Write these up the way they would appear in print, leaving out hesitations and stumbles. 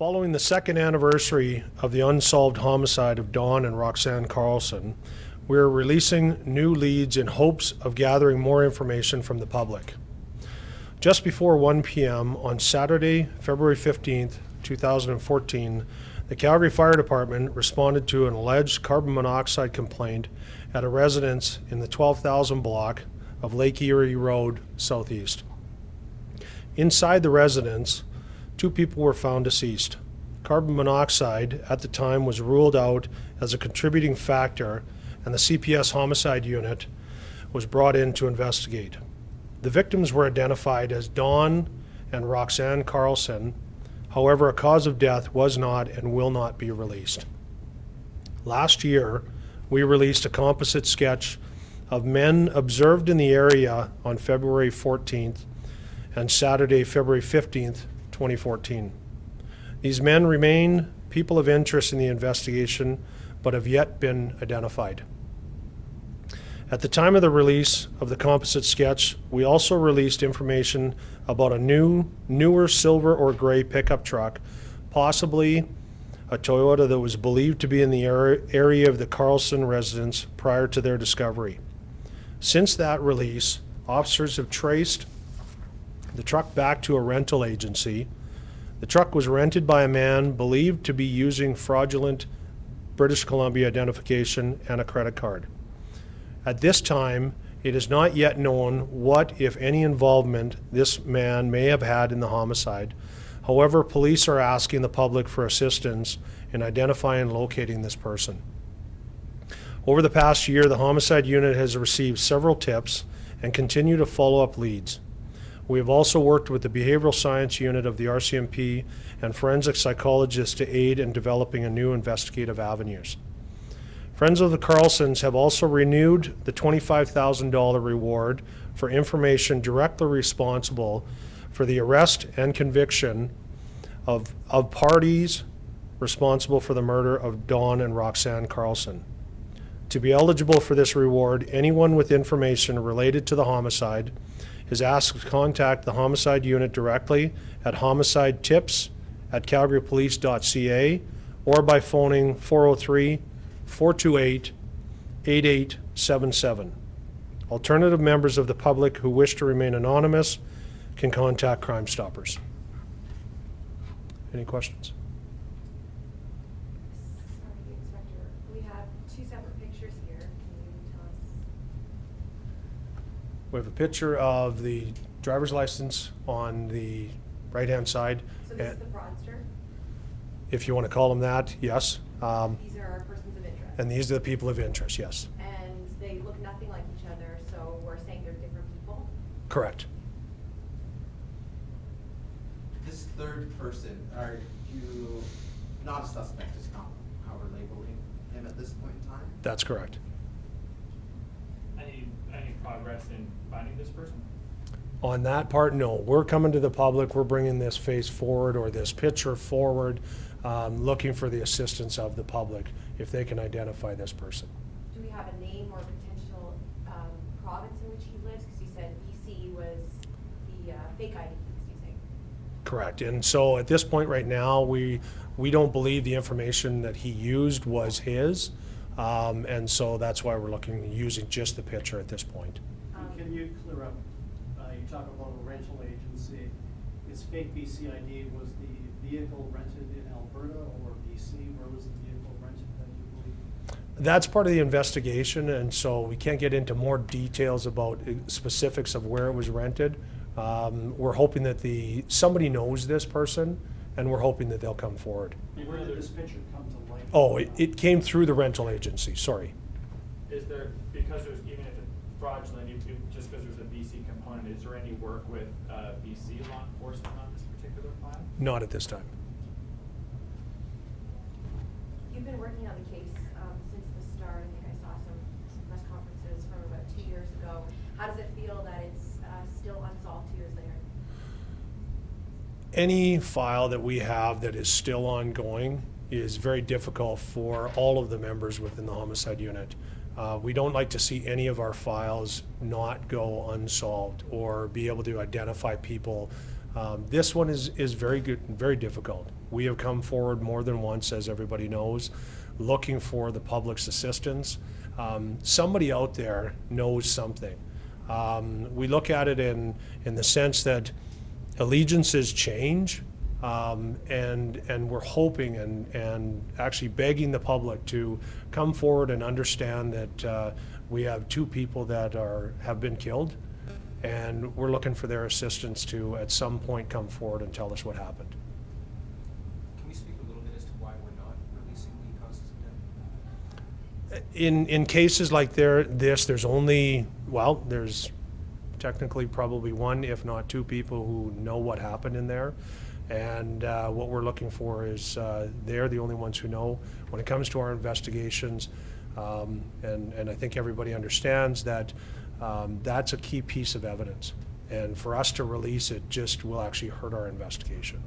Following the second anniversary of the unsolved homicide of Don and Roxanne Carlson, we are releasing new leads in hopes of gathering more information from the public. Just before 1 p.m. on Saturday, February 15th, 2014, the Calgary Fire Department responded to an alleged carbon monoxide complaint at a residence in the 12,000 block of Lake Erie Road S.E. Inside the residence, 2 people were found deceased. Carbon monoxide at the time was ruled out as a contributing factor, and the CPS Homicide Unit was brought in to investigate. The victims were identified as Don and Roxanne Carlson. However, a cause of death was not and will not be released. Last year, we released a composite sketch of men observed in the area on February 14th and Saturday, February 15th, 2014. These men remain people of interest in the investigation, but have yet been identified. At the time of the release of the composite sketch, we also released information about a newer silver or gray pickup truck, possibly a Toyota, that was believed to be in the area of the Carlson residence prior to their discovery. Since that release, officers have traced the truck back to a rental agency. The truck was rented by a man believed to be using fraudulent British Columbia identification and a credit card. At this time, it is not yet known what, if any, involvement this man may have had in the homicide. However, police are asking the public for assistance in identifying and locating this person. Over the past year, the Homicide Unit has received several tips and continue to follow up leads. We have also worked with the Behavioral Science Unit of the RCMP and forensic psychologists to aid in developing a new investigative avenues. Friends of the Carlsons have also renewed the $25,000 reward for information directly responsible for the arrest and conviction of parties responsible for the murder of Don and Roxanne Carlson. To be eligible for this reward, anyone with information related to the homicide is asked to contact the Homicide Unit directly at homicidetips@calgarypolice.ca or by phoning 403-428-8877. Alternative members of the public who wish to remain anonymous can contact Crime Stoppers. Any questions? Sorry, Inspector. We have 2 separate pictures here. Can you tell us? We have a picture of the driver's license on the right-hand side. So this is the fraudster? If you want to call them that, yes. These are our persons of interest. And these are the people of interest, yes. And they look nothing like each other, so we're saying they're different people? Correct. This third person, are you not a suspect, is not how we're labeling him at this point in time? That's correct. Any progress in finding this person? On that part, no. We're coming to the public, we're bringing this face forward or this picture forward, looking for the assistance of the public if they can identify this person. Do we have a name or potential province in which he lives? Because you said BC was the fake ID he was using. Correct. And so at this point right now, we don't believe the information that he used was his. And so that's why we're using just the picture at this point. Can you clear up, you talk about a rental agency, it's fake BC ID, was the vehicle rented in Alberta or BC? Where was the vehicle rented, that you believe? That's part of the investigation, and so we can't get into more details about specifics of where it was rented. We're hoping that somebody knows this person, and we're hoping that they'll come forward. Where did this picture come to light? Oh, it came through the rental agency, sorry. Is there, because there's, even if it's fraudulent, just because there's a BC component, is there any work with BC law enforcement on this particular file? Not at this time. You've been working on the case since the start. I think I saw some press conferences from about 2 years ago. How does it feel that it's still unsolved 2 years later? Any file that we have that is still ongoing is very difficult for all of the members within the Homicide Unit. We don't like to see any of our files not go unsolved or be able to identify people This one is very good, very difficult. We have come forward more than once, as everybody knows, looking for the public's assistance. Somebody out there knows something. We look at it in the sense that allegiances change, and we're hoping and actually begging the public to come forward and understand that we have two people that have been killed, and we're looking for their assistance to at some point come forward and tell us what happened. Can we speak a little bit as to why we're not releasing the causes of death? In cases like there's technically probably one, if not two people who know what happened in there. And what we're looking for is they're the only ones who know. When it comes to our investigations, and I think everybody understands that that's a key piece of evidence. And for us to release it just will actually hurt our investigation.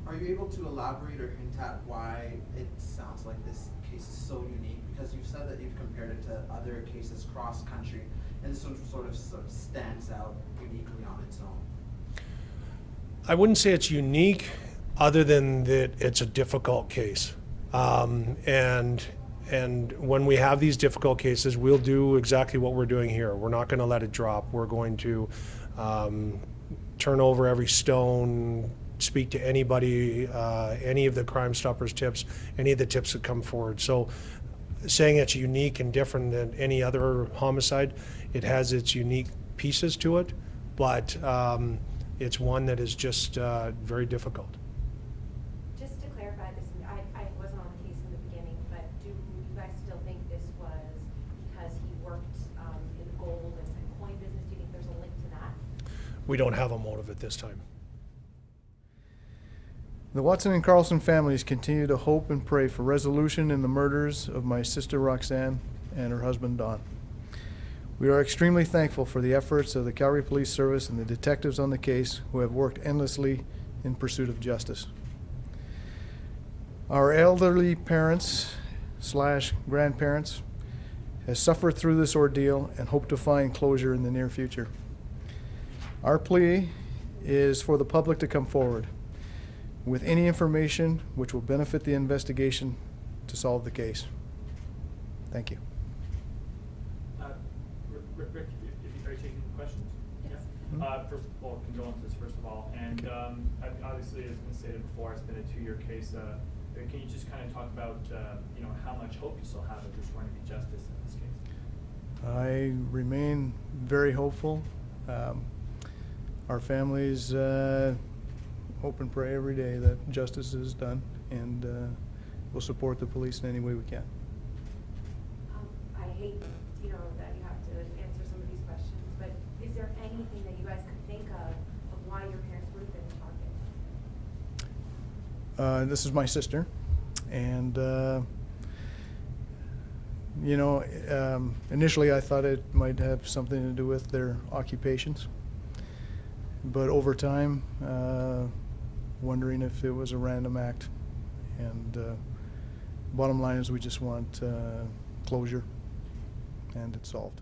Are you able to elaborate or hint at why it sounds like this case is so unique? Because you've said that you've compared it to other cases cross-country, and this one sort of stands out uniquely on its own. I wouldn't say it's unique, other than that it's a difficult case. And when we have these difficult cases, we'll do exactly what we're doing here. We're not going to let it drop. We're going to turn over every stone, speak to anybody, any of the Crime Stoppers tips, any of the tips that come forward. So saying it's unique and different than any other homicide, it has its unique pieces to it, but it's one that is just very difficult. Just to clarify this, I wasn't on the case in the beginning, but do you guys still think this was because he worked in the gold and coin business? Do you think there's a link to that? We don't have a motive at this time. The Watson and Carlson families continue to hope and pray for resolution in the murders of my sister Roxanne and her husband Don. We are extremely thankful for the efforts of the Calgary Police Service and the detectives on the case who have worked endlessly in pursuit of justice. Our elderly parents/grandparents have suffered through this ordeal and hope to find closure in the near future. Our plea is for the public to come forward with any information which will benefit the investigation to solve the case. Thank you. Rick, are you taking questions? Yes. Yeah. First of all, condolences, first of all. And obviously, as been stated before, it's been a 2-year case. Can you just kind of talk about, how much hope you still have that there's going to be justice in this case? I remain very hopeful. Our families hope and pray every day that justice is done, and we'll support the police in any way we can. I hate, that you have to answer some of these questions, but is there anything that you guys could think of why your parents would have been targeted? This is my sister, and initially I thought it might have something to do with their occupations, but over time, wondering if it was a random act. And bottom line is we just want closure, and it's solved.